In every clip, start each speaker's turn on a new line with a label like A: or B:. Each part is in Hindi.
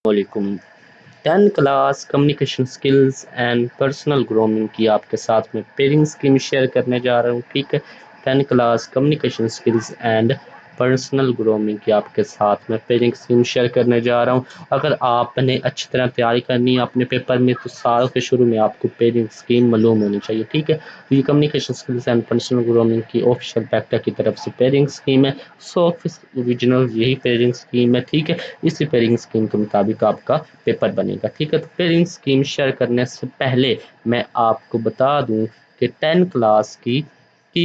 A: वालेकुम। 10 class communication skills and personal grooming की आपके साथ में पेयरिंग स्कीम शेयर करने जा रहा हूँ। ठीक है, 10 class communication skills and personal grooming की आपके साथ में पेयरिंग स्कीम शेयर करने जा रहा हूँ। अगर आपने अच्छी तरह तैयारी करनी है अपने पेपर में तो साल के शुरू में आपको पेयरिंग स्कीम मालूम होनी चाहिए। ठीक है, तो ये communication skills and personal grooming की ऑफिशियल पैक्टा की तरफ से पेयरिंग स्कीम है। 100% ओरिजिनल यही पेयरिंग स्कीम है। ठीक है, इसी पेयरिंग स्कीम के मुताबिक आपका पेपर बनेगा। ठीक है, तो पेयरिंग स्कीम शेयर करने से पहले मैं आपको बता दूं कि 10 क्लास की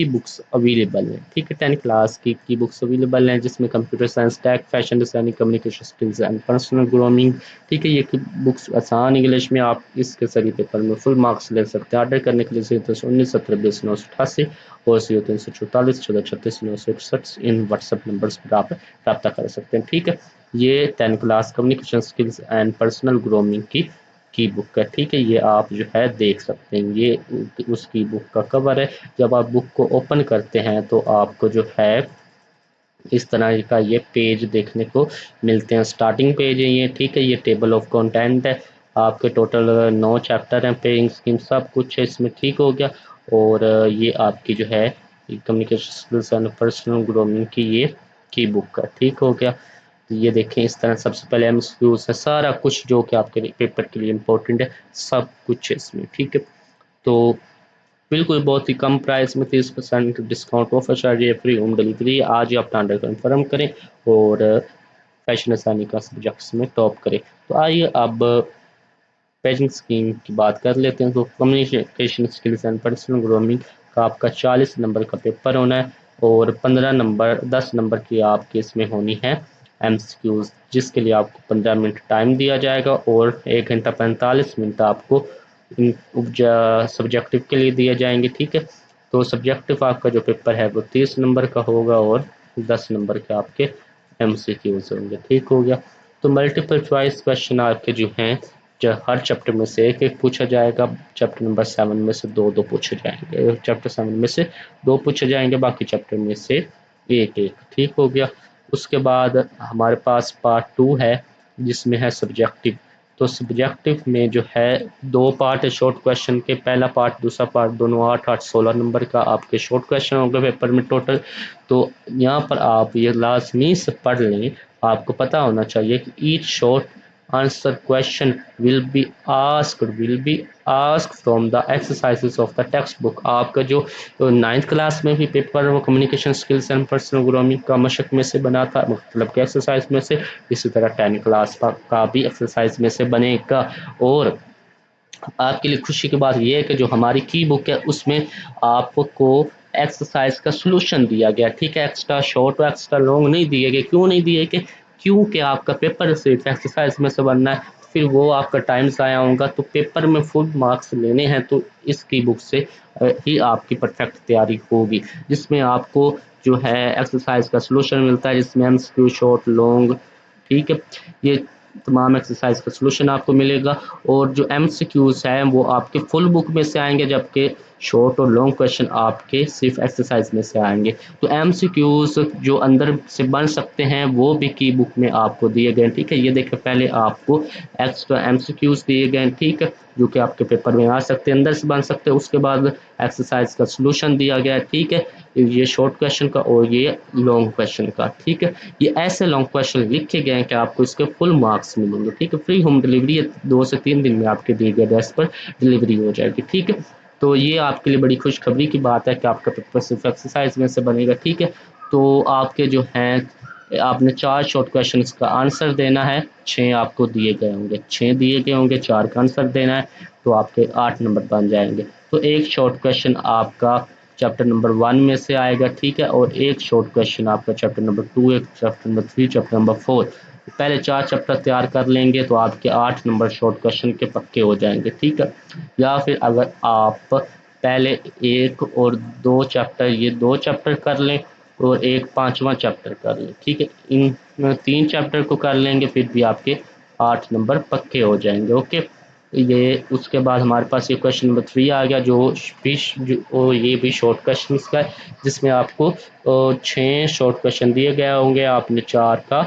A: बुक्स अवेलेबल हैं। ठीक है, 10 क्लास की बुक्स अवेलेबल हैं जिसमें computer science, tech, fashion designing, communication skills and personal grooming. ठीक है, ये बुक्स आसान इंग्लिश में आप इसके सभी पेपर में फुल मार्क्स ले सकते हैं। ऑर्डर करने के लिए 19 17 20 988 और 0344 14 36 961 इन व्हाट्सएप नंबर्स पर आप रब्ता कर सकते हैं। ठीक है, ये 10 class communication skills and personal grooming की बुक है। ठीक है, ये आप जो है देख सकते हैं, ये उसकी बुक का कवर है। जब आप बुक को ओपन करते हैं तो आपको जो है इस तरह का ये पेज देखने को मिलते हैं। स्टार्टिंग पेज है ये। ठीक है, ये टेबल ऑफ कंटेंट है। आपके टोटल 9 चैप्टर हैं, पेइंग स्कीम सब कुछ है इसमें। ठीक हो गया। और ये आपकी जो है communication skills and personal grooming की ये की बुक है। ठीक हो गया। तो ये देखें इस तरह सबसे पहले एमसीक्यूज है, सारा कुछ जो कि आपके पेपर के लिए इम्पोर्टेंट है सब कुछ है इसमें। ठीक है, तो बिल्कुल बहुत ही कम प्राइस में 30% डिस्काउंट ऑफर चल रही है, फ्री होम डिलीवरी। आज ही अपना ऑर्डर कन्फर्म करें और फैशन आसानी का सब्जेक्ट्स में टॉप करें। तो आइए अब पेजिंग स्कीम की बात कर लेते हैं। तो communication skills and personal grooming का आपका 40 नंबर का पेपर होना है और 10 नंबर की आपकी इसमें होनी है एमसीक्यूज, जिसके लिए आपको 15 मिनट टाइम दिया जाएगा और 1 घंटा 45 मिनट आपको सब्जेक्टिव के लिए दिए जाएंगे। ठीक है, तो सब्जेक्टिव आपका जो पेपर है वो 30 नंबर का होगा और 10 नंबर के आपके एमसीक्यूज होंगे। ठीक हो गया। तो मल्टीपल चॉइस क्वेश्चन आपके जो हैं हर चैप्टर में से एक एक पूछा जाएगा। चैप्टर नंबर 7 में से दो दो पूछे जाएंगे, चैप्टर 7 में से दो पूछे जाएंगे, बाकी चैप्टर में से एक एक। ठीक हो गया। उसके बाद हमारे पास पार्ट 2 है जिसमें है सब्जेक्टिव। तो सब्जेक्टिव में जो है दो पार्ट है शॉर्ट क्वेश्चन के, पहला पार्ट दूसरा पार्ट, दोनों 8 8 16 नंबर का आपके शॉर्ट क्वेश्चन होंगे पेपर में टोटल। तो यहाँ पर आप ये लाजमी से पढ़ लें, आपको पता होना चाहिए कि each short answer question will be asked from the exercises of the text book। आपका जो 9th क्लास में भी पेपर वो communication skills and personal grooming का मशक में से बना था, मतलब के एक्सरसाइज में से, इसी तरह 10 क्लास का भी एक्सरसाइज में से बनेगा। और आपके लिए खुशी की बात यह है कि जो हमारी की बुक है उसमें आपको एक्सरसाइज का सलूशन दिया गया। ठीक है, एक्स्ट्रा शॉर्ट और एक्स्ट्रा लॉन्ग नहीं दिए गए। क्यों नहीं दिए गए? क्योंकि आपका पेपर सिर्फ एक्सरसाइज में से बनना है, फिर वो आपका टाइम ज़ाया होगा। तो पेपर में फुल मार्क्स लेने हैं तो इसकी बुक से ही आपकी परफेक्ट तैयारी होगी, जिसमें आपको जो है एक्सरसाइज का सलूशन मिलता है, जिसमें एमसीक्यू, शॉर्ट, लॉन्ग, ठीक है, ये तमाम एक्सरसाइज का सलूशन आपको मिलेगा। और जो एमसीक्यूज हैं वो आपके फुल बुक में से आएंगे, जबकि शॉर्ट और लॉन्ग क्वेश्चन आपके सिर्फ एक्सरसाइज में से आएंगे। तो एमसीक्यूज जो अंदर से बन सकते हैं वो भी की बुक में आपको दिए गए। ठीक है, ये देखिए पहले आपको एक्स्ट्रा एमसीक्यूज दिए गए। ठीक है, जो कि आपके पेपर में आ सकते हैं, अंदर से बन सकते हैं। उसके बाद एक्सरसाइज का सलूशन दिया गया। ठीक है, ये शॉर्ट क्वेश्चन का और ये लॉन्ग क्वेश्चन का। ठीक है, ये ऐसे लॉन्ग क्वेश्चन लिखे गए हैं कि आपको इसके फुल मार्क्स मिलेंगे। ठीक है, फ्री होम डिलीवरी है, 2 से 3 दिन में आपके दिए गए एड्रेस पर डिलीवरी हो जाएगी। ठीक है, तो ये आपके लिए बड़ी खुशखबरी की बात है कि आपका पेपर सिर्फ एक्सरसाइज में से बनेगा। ठीक है, तो आपके जो हैं आपने 4 शॉर्ट क्वेश्चन का आंसर देना है, 6 आपको दिए गए होंगे, 6 दिए गए होंगे, 4 का आंसर देना है, तो आपके 8 नंबर बन जाएंगे। तो एक शॉर्ट क्वेश्चन आपका चैप्टर नंबर 1 में से आएगा। ठीक है, और एक शॉर्ट क्वेश्चन आपका चैप्टर नंबर 2, एक चैप्टर नंबर 3, चैप्टर नंबर 4। पहले 4 चैप्टर तैयार कर लेंगे तो आपके 8 नंबर शॉर्ट क्वेश्चन के पक्के हो जाएंगे। ठीक है, या फिर अगर आप पहले 1 और 2 चैप्टर, ये 2 चैप्टर कर लें और एक 5वां चैप्टर कर लें। ठीक है, इन 3 चैप्टर को कर लेंगे फिर भी आपके 8 नंबर पक्के हो जाएंगे। ओके, ये उसके बाद हमारे पास ये क्वेश्चन नंबर 3 आ गया, ये भी शॉर्ट क्वेश्चन का है, जिसमें आपको 6 शॉर्ट क्वेश्चन दिए गए होंगे, आपने 4 का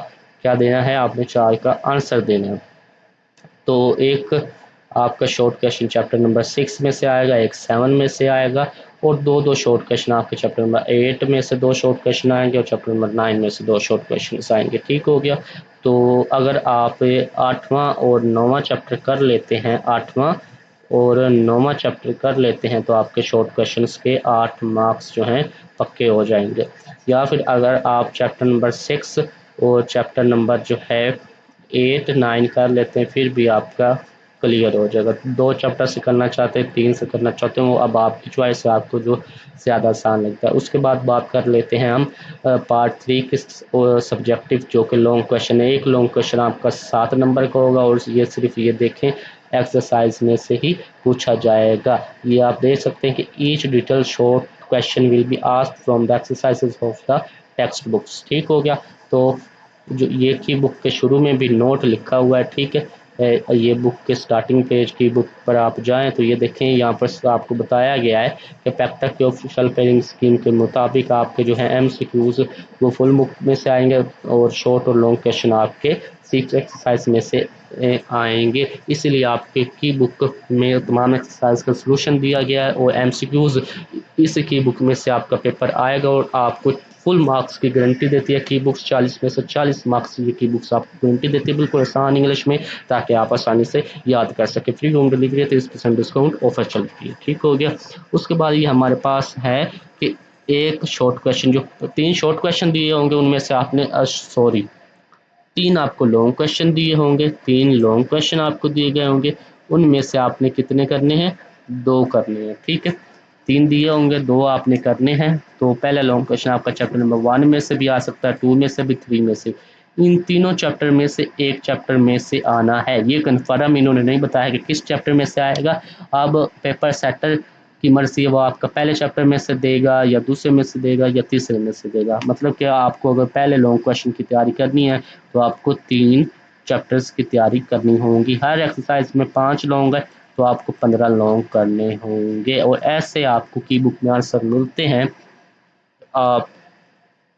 A: क्या देना है, आपने 4 का आंसर देना है। तो एक आपका शॉर्ट क्वेश्चन चैप्टर नंबर 6 में से आएगा, एक 7 में से आएगा, और दो शॉर्ट क्वेश्चन आपके चैप्टर नंबर 8 में से 2 शॉर्ट क्वेश्चन आएंगे, और चैप्टर नंबर 9 में से 2 शॉर्ट क्वेश्चन आएंगे। ठीक हो गया। तो अगर आप 8वां और 9वां चैप्टर कर लेते हैं, 8वां और 9वां चैप्टर कर लेते हैं, तो आपके शॉर्ट क्वेश्चंस के 8 मार्क्स जो हैं पक्के हो जाएंगे। या फिर अगर आप चैप्टर नंबर 6 और चैप्टर नंबर जो है 8 9 कर लेते हैं, फिर भी आपका क्लियर हो जाएगा। 2 चैप्टर से करना चाहते हैं, 3 से करना चाहते हैं, वो अब आपकी चॉइस है, आपको जो ज़्यादा आसान लगता है। उसके बाद बात कर लेते हैं हम पार्ट 3 के सब्जेक्टिव, जो कि लॉन्ग क्वेश्चन है। एक लॉन्ग क्वेश्चन आपका 7 नंबर का होगा, और ये सिर्फ ये देखें एक्सरसाइज में से ही पूछा जाएगा। ये आप देख सकते हैं कि each detail short question will be asked from the exercises of the text books. ठीक हो गया। तो जो ये की बुक के शुरू में भी नोट लिखा हुआ है, ठीक है। ये बुक के स्टार्टिंग पेज की बुक पर आप जाएं तो ये देखें, यहाँ पर आपको बताया गया है कि पैक्टा के ऑफिशियल पेयरिंग स्कीम के मुताबिक आपके जो है MCQs वो फुल बुक में से आएंगे, और शॉर्ट और लॉन्ग क्वेश्चन आपके 6 एक्सरसाइज में से आएंगे। इसलिए आपके की बुक में तमाम एक्सरसाइज का सलूशन दिया गया है, और MCQs इस की बुक में से आपका पेपर आएगा, और आपको फुल मार्क्स की गारंटी देती है। की बुक्स 40 में से 40 मार्क्स ये की बुक्स आपको गारंटी देती है, बिल्कुल आसान इंग्लिश में, ताकि आप आसानी से याद कर सके। फ्री होम डिलीवरी है, 30% डिस्काउंट ऑफर चलती है। ठीक हो गया। उसके बाद ये हमारे पास है कि एक शॉर्ट क्वेश्चन, जो 3 शॉर्ट क्वेश्चन दिए होंगे, उनमें से आपने 3 आपको लॉन्ग क्वेश्चन दिए होंगे, 3 लॉन्ग क्वेश्चन आपको दिए गए होंगे, उनमें से आपने कितने करने हैं? 2 करने हैं। ठीक है। 3 दिए होंगे, 2 आपने करने हैं। तो पहला लॉन्ग क्वेश्चन आपका चैप्टर नंबर 1 में से भी आ सकता है, 2 में से भी, 3 में से। इन तीनों चैप्टर में से एक चैप्टर में से आना है। ये कन्फर्म इन्होंने नहीं बताया कि किस चैप्टर में से आएगा। अब पेपर सेटर की मर्जी है, वो आपका पहले चैप्टर में से देगा, या दूसरे में से देगा, या तीसरे में से देगा। मतलब कि आपको अगर पहले लॉन्ग क्वेश्चन की तैयारी करनी है, तो आपको 3 चैप्टर्स की तैयारी करनी होगी। हर एक्सरसाइज में 5 लॉन्ग है, तो आपको 15 लॉन्ग करने होंगे, और ऐसे आपको की बुक में आंसर मिलते हैं। आप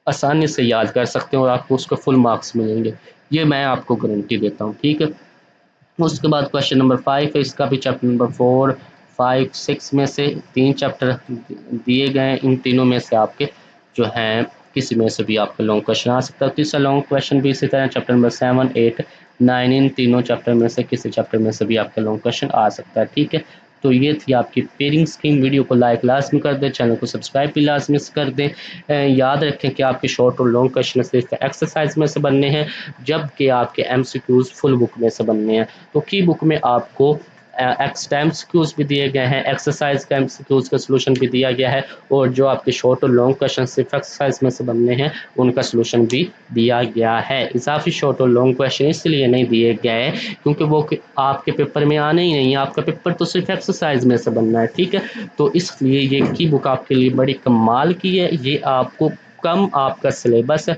A: आसानी से याद कर सकते हैं, और आपको उसके फुल मार्क्स मिलेंगे, ये मैं आपको गारंटी देता हूँ। ठीक है। उसके बाद क्वेश्चन नंबर 5 है, इसका भी चैप्टर नंबर 4 5 6 में से 3 चैप्टर दिए गए हैं। इन तीनों में से आपके जो हैं किसी में से भी आपका लॉन्ग क्वेश्चन आ सकता है। तीसरा लॉन्ग क्वेश्चन भी इसी तरह चैप्टर नंबर 7 8 9, इन तीनों चैप्टर में से किसी चैप्टर में से भी आपका लॉन्ग क्वेश्चन आ सकता है। ठीक है। तो ये थी आपकी पेयरिंग स्कीम। वीडियो को लाइक लाजमी कर दें, चैनल को सब्सक्राइब भी लाजमी कर दें। याद रखें कि आपके शॉर्ट और लॉन्ग क्वेश्चन सिर्फ एक्सरसाइज में से बनने हैं, जबकि आपके MCQs फुल बुक में से बनने हैं। तो की बुक में आपको एक्स्ट्रा MCQs भी दिए गए हैं, एक्सरसाइज का MCQs का सलूशन भी दिया गया है, और जो आपके शॉर्ट और लॉन्ग क्वेश्चन सिर्फ एक्सरसाइज में से बनने हैं, उनका सलूशन भी दिया गया है। इजाफी शॉर्ट और लॉन्ग क्वेश्चन इसलिए नहीं दिए गए क्योंकि वो आपके पेपर में आने ही नहीं है, आपका पेपर तो सिर्फ एक्सरसाइज में से बनना है। ठीक है। तो इसलिए ये की बुक आपके लिए बड़ी कमाल की है। ये आपको कम आपका सिलेबस है,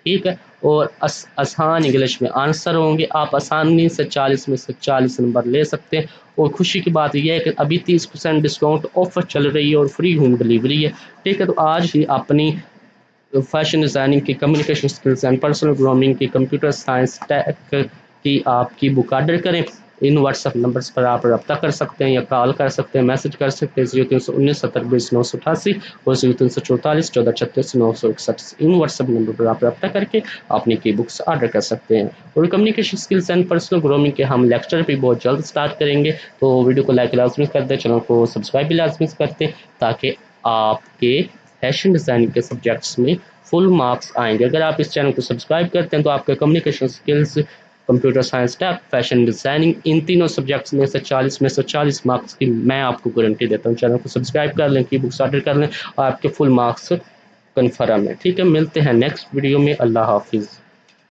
A: ठीक है, और आसान इंग्लिश में आंसर होंगे। आप आसानी से 40 में से 40 नंबर ले सकते हैं। और खुशी की बात यह है कि अभी 30% डिस्काउंट ऑफर चल रही है, और फ्री होम डिलीवरी है। ठीक है। तो आज ही अपनी फैशन डिज़ाइनिंग की, communication skills and personal grooming की, कंप्यूटर साइंस टेक की आपकी बुक ऑर्डर करें। इन व्हाट्सएप नंबर्स पर आप रब्ता कर सकते हैं, या कॉल कर सकते हैं, मैसेज कर सकते हैं 0319 70 20 988 और 0344 14 36 961। इन व्हाट्सएप नंबर पर आप रब्ता करके अपनी की बुक्स ऑर्डर कर सकते हैं। और communication skills and personal grooming के हम लेक्चर भी बहुत जल्द स्टार्ट करेंगे। तो वीडियो को लाइक लाजमी कर दें, चैनल को सब्सक्राइब भी लाजमी करते हैं, ताकि आपके फैशन डिज़ाइनिंग के सब्जेक्ट्स में फुल मार्क्स आएंगे। अगर आप इस चैनल को सब्सक्राइब करते हैं, तो आपके communication skills, computer science, tech, fashion designing, इन तीनों सब्जेक्ट्स में से 40 में से 40 मार्क्स की मैं आपको गारंटी देता हूँ। चैनल को सब्सक्राइब कर लें, की बुक्स ऑर्डर कर लें, और आपके फुल मार्क्स कन्फर्म है। ठीक है। मिलते हैं नेक्स्ट वीडियो में। अल्लाह हाफिज़।